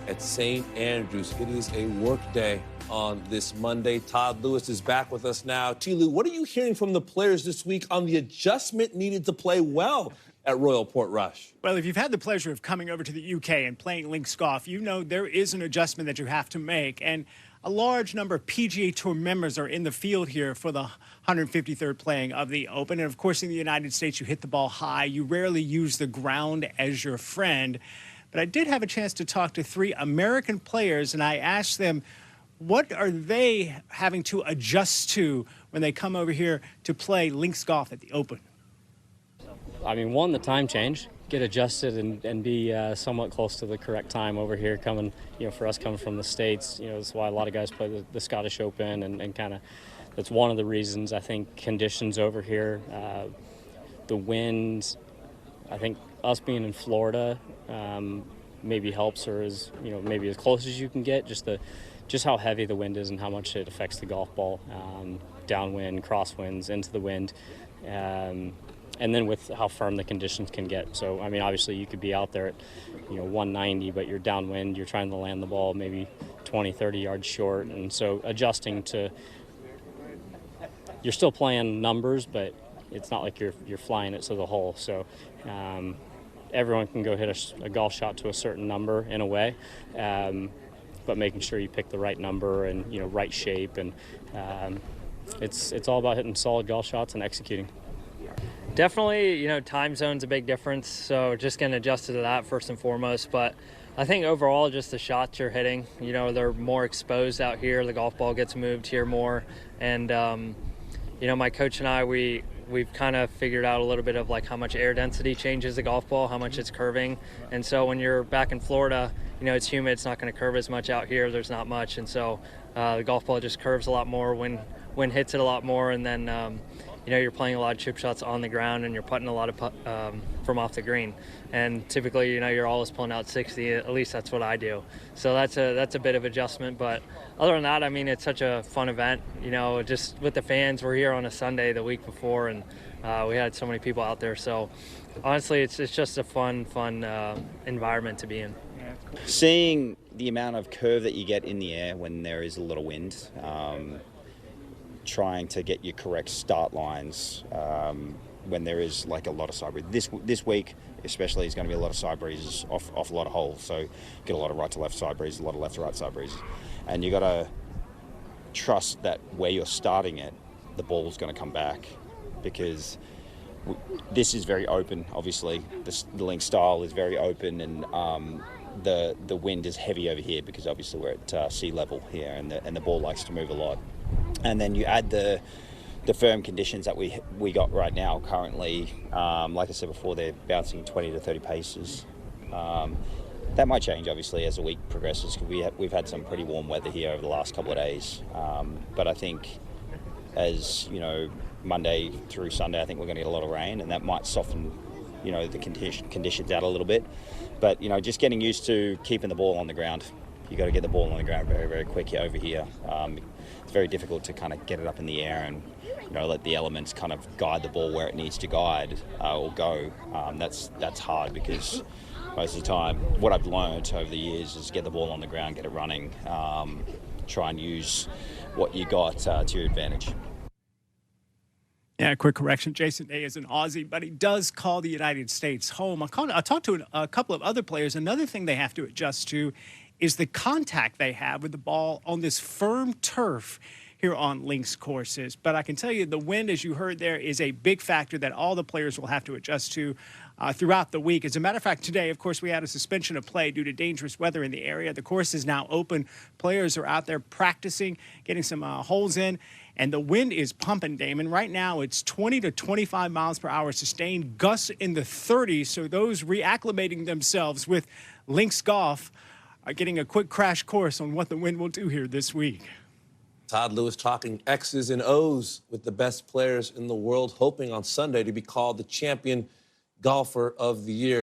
at St. Andrews. It is a work day on this Monday. Todd Lewis is back with us now. T. Lou, what are you hearing from the players this week on the adjustment needed to play well at Royal Portrush? Well, if you've had the pleasure of coming over to the UK and playing links golf, you know there is an adjustment that you have to make. And a large number of PGA Tour members are in the field here for the 153rd playing of the Open. And, of course, in the United States, you hit the ball high. You rarely use the ground as your friend. But I did have a chance to talk to 3 American players, and I asked them, what are they having to adjust to when they come over here to play links golf at the Open? I mean, one, the time change, get adjusted and be somewhat close to the correct time over here coming, for us coming from the States. That's why a lot of guys play the Scottish Open and kind of, that's one of the reasons. I think conditions over here, the winds, I think us being in Florida maybe helps, or is, maybe as close as you can get, just how heavy the wind is and how much it affects the golf ball, downwind, crosswinds, into the wind. And then with how firm the conditions can get. So, I mean, obviously you could be out there at, 190, but you're downwind, you're trying to land the ball maybe 20, 30 yards short. And so adjusting to, you're still playing numbers, but it's not like you're flying it to the hole. So everyone can go hit a golf shot to a certain number in a way, but making sure you pick the right number and, right shape. And it's all about hitting solid golf shots and executing. Definitely, time zone's a big difference, so just getting adjusted to that first and foremost. But I think overall, just the shots you're hitting, they're more exposed out here. The golf ball gets moved here more. And, my coach and I, we've kind of figured out a little bit of like how much air density changes the golf ball, how much it's curving. And so when you're back in Florida, it's humid, it's not going to curve as much. Out here, there's not much. And so the golf ball just curves a lot more, wind hits it a lot more, and then you're playing a lot of chip shots on the ground, and you're putting a lot of from off the green. And typically, you're always pulling out 60. At least that's what I do. So that's a bit of adjustment. But other than that, I mean, it's such a fun event. Just with the fans. We're here on a Sunday the week before, and we had so many people out there. So honestly, it's just a fun environment to be in. Seeing the amount of curve that you get in the air when there is a little wind. Trying to get your correct start lines when there is like a lot of side breeze. This week especially is going to be a lot of side breezes off a lot of holes, so get a lot of right to left side breezes, a lot of left to right side breezes, and you got to trust that where you're starting it, the ball is going to come back, because this is very open. Obviously, the link style is very open, and the wind is heavy over here because obviously we're at sea level here, and the ball likes to move a lot. And then you add the firm conditions that we got right now currently. Like I said before, they're bouncing 20 to 30 paces. That might change, obviously, as the week progresses, because we've had some pretty warm weather here over the last couple of days. But I think as, Monday through Sunday, I think we're going to get a lot of rain, and that might soften, the conditions out a little bit. But, just getting used to keeping the ball on the ground. You got to get the ball on the ground very, very quick over here. It's very difficult to kind of get it up in the air and let the elements kind of guide the ball where it needs to guide or go. That's hard, because most of the time what I've learned over the years is get the ball on the ground, get it running, try and use what you got to your advantage. Yeah, quick correction. Jason Day is an Aussie, but he does call the United States home. I talked to a couple of other players. Another thing they have to adjust to is the contact they have with the ball on this firm turf here on links courses. But I can tell you the wind, as you heard there, is a big factor that all the players will have to adjust to throughout the week. As a matter of fact, today, of course, we had a suspension of play due to dangerous weather in the area. The course is now open. Players are out there practicing, getting some holes in, and the wind is pumping, Damon. Right now, it's 20 to 25 miles per hour sustained, gusts in the 30s. So those reacclimating themselves with links golf are getting a quick crash course on what the wind will do here this week. Todd Lewis talking X's and O's with the best players in the world, hoping on Sunday to be called the champion golfer of the year.